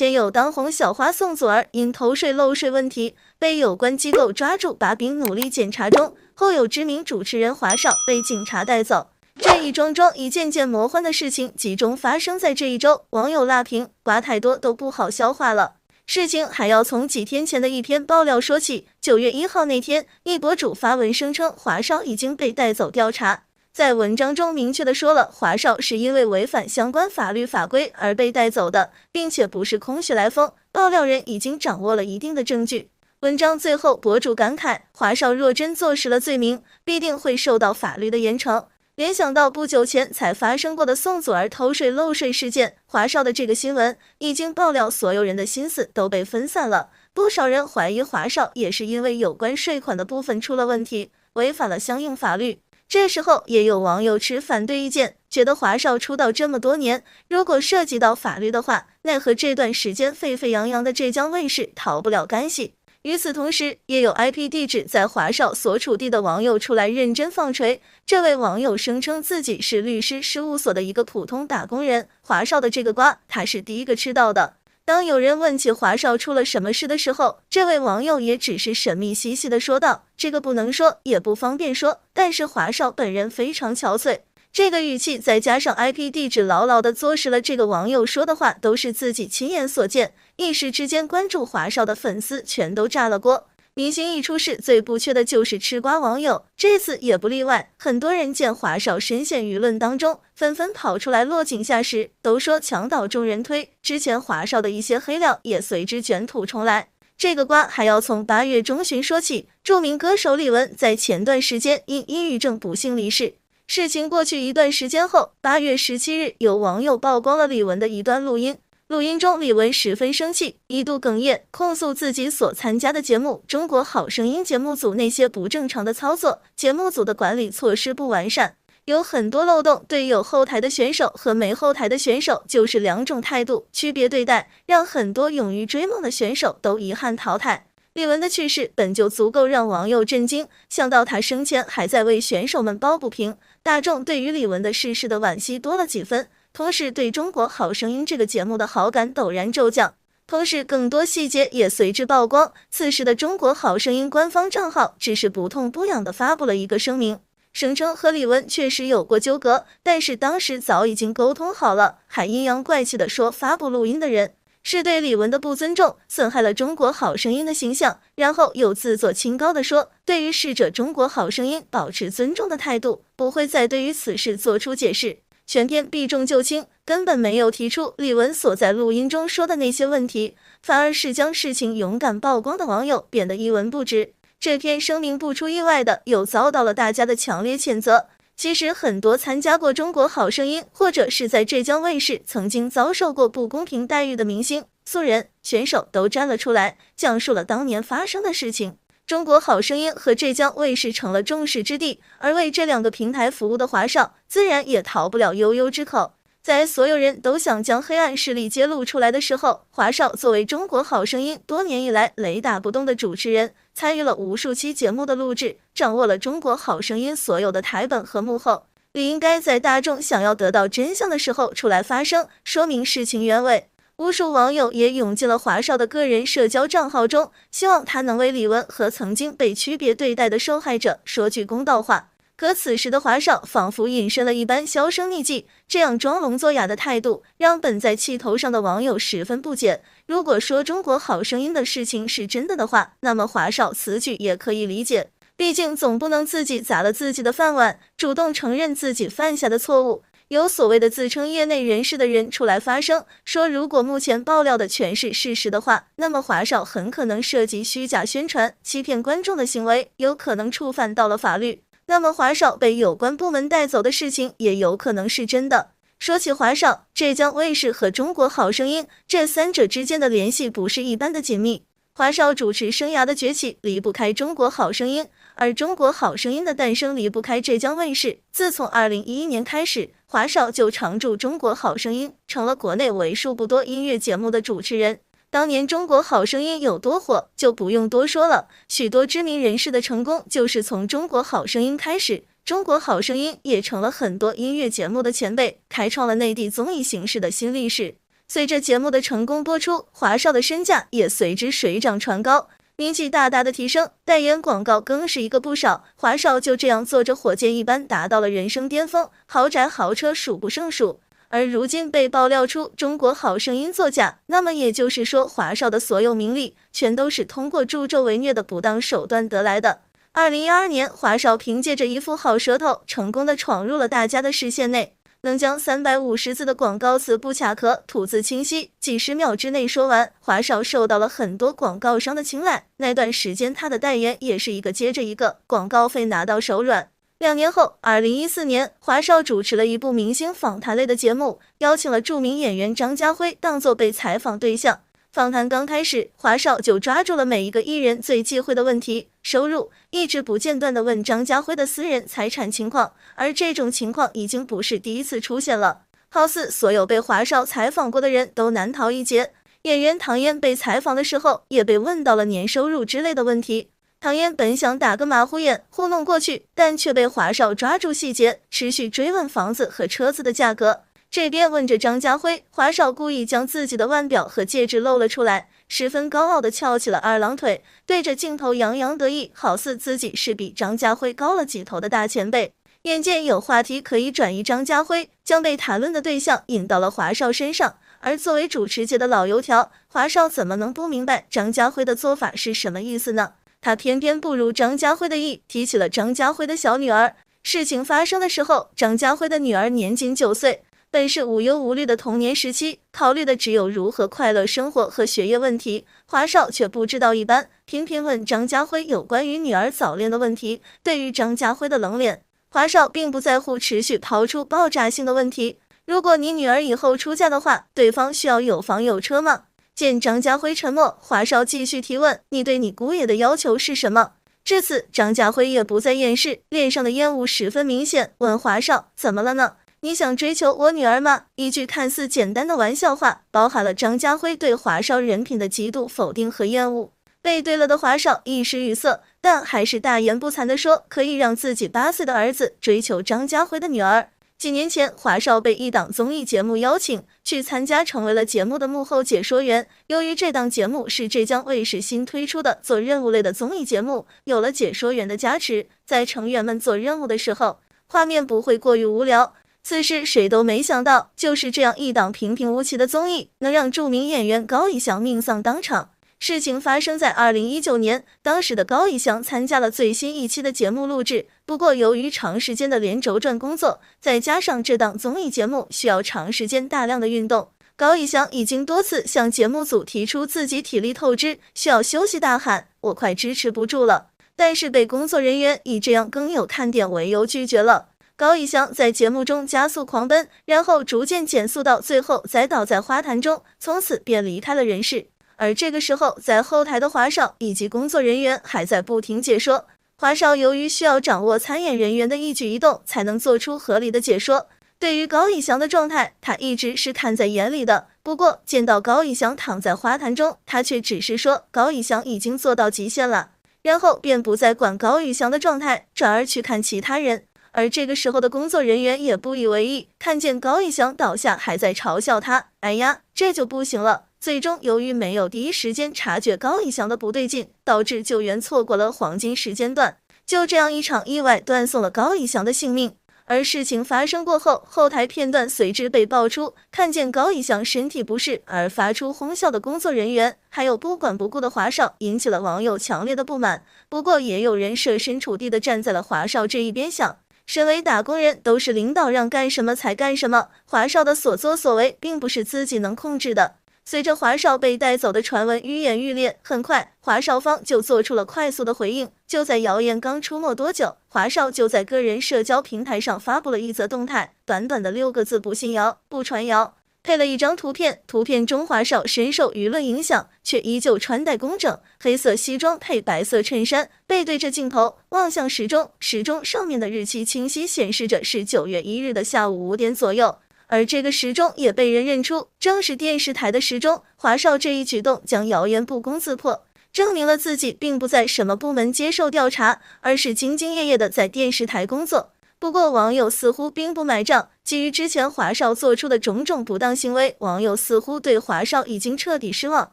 前有当红小花宋祖儿因偷税漏税问题被有关机构抓住把柄，努力检查中，后有知名主持人华少被警察带走。这一桩桩一件件魔幻的事情集中发生在这一周，网友辣评瓜太多都不好消化了。事情还要从几天前的一篇爆料说起。9月1号那天，一博主发文声称华少已经被带走调查。在文章中明确的说了，华少是因为违反相关法律法规而被带走的，并且不是空穴来风，爆料人已经掌握了一定的证据。文章最后，博主感慨，华少若真坐实了罪名，必定会受到法律的严惩。联想到不久前才发生过的宋祖儿偷税漏税事件，华少的这个新闻已经爆料，所有人的心思都被分散了。不少人怀疑华少也是因为有关税款的部分出了问题，违反了相应法律。这时候也有网友持反对意见，觉得华少出道这么多年，如果涉及到法律的话，那和这段时间沸沸扬扬的浙江卫视逃不了干系。与此同时，也有 IP 地址在华少所处地的网友出来认真放锤。这位网友声称自己是律师事务所的一个普通打工人，华少的这个瓜他是第一个吃到的。当有人问起华少出了什么事的时候，这位网友也只是神秘兮兮的说道，这个不能说，也不方便说，但是华少本人非常憔悴。这个语气再加上 IP 地址牢牢地坐实了这个网友说的话都是自己亲眼所见，一时之间关注华少的粉丝全都炸了锅。明星一出事，最不缺的就是吃瓜网友，这次也不例外。很多人见华少深陷舆论当中，纷纷跑出来落井下石，都说墙倒众人推。之前华少的一些黑料也随之卷土重来。这个瓜还要从8月中旬说起。著名歌手李玟在前段时间因抑郁症不幸离世。事情过去一段时间后，8月17日，有网友曝光了李玟的一段录音。录音中，李玟十分生气，一度哽咽，控诉自己所参加的节目《中国好声音》节目组那些不正常的操作，节目组的管理措施不完善，有很多漏洞，对有后台的选手和没后台的选手就是两种态度，区别对待，让很多勇于追梦的选手都遗憾淘汰。李玟的去世本就足够让网友震惊，想到他生前还在为选手们抱不平，大众对于李玟的逝世的惋惜多了几分，同时对中国好声音这个节目的好感陡然骤降。同时更多细节也随之曝光，此时的中国好声音官方账号只是不痛不痒地发布了一个声明，声称和李玟确实有过纠葛，但是当时早已经沟通好了，还阴阳怪气地说发布录音的人是对李玟的不尊重，损害了中国好声音的形象，然后又自作清高地说，对于逝者中国好声音保持尊重的态度，不会再对于此事做出解释。全篇避重就轻，根本没有提出李玟所在录音中说的那些问题，反而是将事情勇敢曝光的网友贬得一文不值。这篇声明不出意外的又遭到了大家的强烈谴责。其实很多参加过中国好声音或者是在浙江卫视曾经遭受过不公平待遇的明星、素人、选手都站了出来，讲述了当年发生的事情。中国好声音和浙江卫视成了众矢之的，而为这两个平台服务的华少自然也逃不了悠悠之口。在所有人都想将黑暗势力揭露出来的时候，华少作为中国好声音多年以来雷打不动的主持人，参与了无数期节目的录制，掌握了中国好声音所有的台本和幕后，理应该在大众想要得到真相的时候出来发声，说明事情原委。无数网友也涌进了华少的个人社交账号中，希望他能为李玟和曾经被区别对待的受害者说句公道话。可此时的华少仿佛隐身了一般，销声匿迹，这样装聋作哑的态度让本在气头上的网友十分不解。如果说中国好声音的事情是真的的话，那么华少此举也可以理解，毕竟总不能自己砸了自己的饭碗，主动承认自己犯下的错误。有所谓的自称业内人士的人出来发声，说如果目前爆料的全是事实的话，那么华少很可能涉及虚假宣传、欺骗观众的行为，有可能触犯到了法律。那么华少被有关部门带走的事情也有可能是真的。说起华少，浙江卫视和中国好声音这三者之间的联系不是一般的紧密。华少主持生涯的崛起离不开中国好声音，而中国好声音的诞生离不开浙江卫视。自从2011年开始，华少就常驻中国好声音，成了国内为数不多音乐节目的主持人。当年中国好声音有多火就不用多说了，许多知名人士的成功就是从中国好声音开始。中国好声音也成了很多音乐节目的前辈，开创了内地综艺形式的新历史。随着节目的成功播出，华少的身价也随之水涨船高，名气大大的提升，代言广告更是一个不少。华少就这样坐着火箭一般达到了人生巅峰，豪宅豪车数不胜数。而如今被爆料出中国好声音作假，那么也就是说华少的所有名利全都是通过助纣为虐的不当手段得来的。2012年，华少凭借着一副好舌头，成功的闯入了大家的视线内，能将350字的广告词不卡壳、吐字清晰，几十秒之内说完。华少受到了很多广告商的青睐，那段时间他的代言也是一个接着一个，广告费拿到手软。2年后，2014年，华少主持了一部明星访谈类的节目，邀请了著名演员张家辉当作被采访对象。访谈刚开始，华少就抓住了每一个艺人最忌讳的问题——收入，一直不间断地问张家辉的私人财产情况，而这种情况已经不是第一次出现了。好似所有被华少采访过的人都难逃一劫。演员唐嫣被采访的时候，也被问到了年收入之类的问题。唐嫣本想打个马虎眼糊弄过去，但却被华少抓住细节，持续追问房子和车子的价格。这边问着张家辉，华少故意将自己的腕表和戒指露了出来，十分高傲地翘起了二郎腿，对着镜头洋洋得意，好似自己是比张家辉高了几头的大前辈。眼见有话题可以转移张家辉，将被谈论的对象引到了华少身上。而作为主持界的老油条，华少怎么能不明白张家辉的做法是什么意思呢？他偏偏不如张家辉的意，提起了张家辉的小女儿。事情发生的时候，张家辉的女儿年仅9岁，本是无忧无虑的童年时期，考虑的只有如何快乐生活和学业问题。华少却不知道一般，频频问张家辉有关于女儿早恋的问题。对于张家辉的冷脸，华少并不在乎，持续抛出爆炸性的问题：如果你女儿以后出嫁的话，对方需要有房有车吗？见张家辉沉默，华少继续提问：你对你姑爷的要求是什么？至此，张家辉也不再掩饰，脸上的厌恶十分明显，问华少：怎么了呢？你想追求我女儿吗？一句看似简单的玩笑话，包含了张家辉对华少人品的极度否定和厌恶。背对了的华少一时语塞，但还是大言不惭地说可以让自己8岁的儿子追求张家辉的女儿。几年前，华少被一档综艺节目邀请去参加，成为了节目的幕后解说员。由于这档节目是浙江卫视新推出的做任务类的综艺节目，有了解说员的加持，在成员们做任务的时候，画面不会过于无聊。此时谁都没想到，就是这样一档平平无奇的综艺，能让著名演员高以翔命丧当场。事情发生在2019年，当时的高以翔参加了最新一期的节目录制，不过由于长时间的连轴转工作，再加上这档综艺节目需要长时间大量的运动，高以翔已经多次向节目组提出自己体力透支，需要休息，大喊我快支持不住了，但是被工作人员以这样更有看点为由拒绝了。高以翔在节目中加速狂奔，然后逐渐减速，到最后栽倒在花坛中，从此便离开了人世。而这个时候，在后台的华少以及工作人员还在不停解说。华少由于需要掌握参演人员的一举一动，才能做出合理的解说。对于高以翔的状态，他一直是看在眼里的。不过见到高以翔躺在花坛中，他却只是说高以翔已经做到极限了，然后便不再管高以翔的状态，转而去看其他人。而这个时候的工作人员也不以为意，看见高以翔倒下，还在嘲笑他。哎呀，这就不行了。最终由于没有第一时间察觉高以翔的不对劲，导致救援错过了黄金时间段，就这样一场意外断送了高以翔的性命。而事情发生过后，后台片段随之被爆出，看见高以翔身体不适而发出哄笑的工作人员，还有不管不顾的华少，引起了网友强烈的不满。不过也有人设身处地的站在了华少这一边想，身为打工人，都是领导让干什么才干什么，华少的所作所为并不是自己能控制的。随着华少被带走的传闻愈演愈烈，很快华少方就做出了快速的回应。就在谣言刚出没多久，华少就在个人社交平台上发布了一则动态，短短的6个字：不信谣，不传谣，配了一张图片。图片中华少深受舆论影响，却依旧穿戴工整，黑色西装配白色衬衫，背对着镜头，望向时钟，时钟上面的日期清晰显示着是9月1日的下午5点左右。而这个时钟也被人认出，正是电视台的时钟。华少这一举动将谣言不攻自破，证明了自己并不在什么部门接受调查，而是兢兢业业的在电视台工作。不过网友似乎并不买账，基于之前华少做出的种种不当行为，网友似乎对华少已经彻底失望，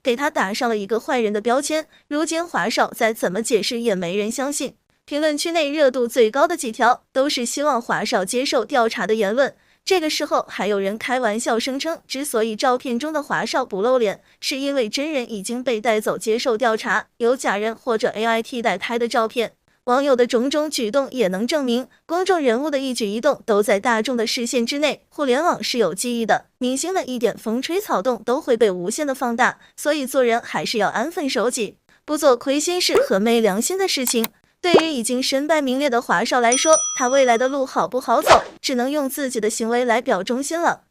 给他打上了一个坏人的标签。如今华少再怎么解释也没人相信。评论区内热度最高的几条都是希望华少接受调查的言论。这个时候还有人开玩笑声称，之所以照片中的华少不露脸，是因为真人已经被带走接受调查，有假人或者 AI 替代拍的照片。网友的种种举动也能证明，公众人物的一举一动都在大众的视线之内。互联网是有记忆的，明星的一点风吹草动都会被无限的放大，所以做人还是要安分守己，不做亏心事和昧良心的事情。对于已经身败名裂的华少来说，他未来的路好不好走，只能用自己的行为来表忠心了。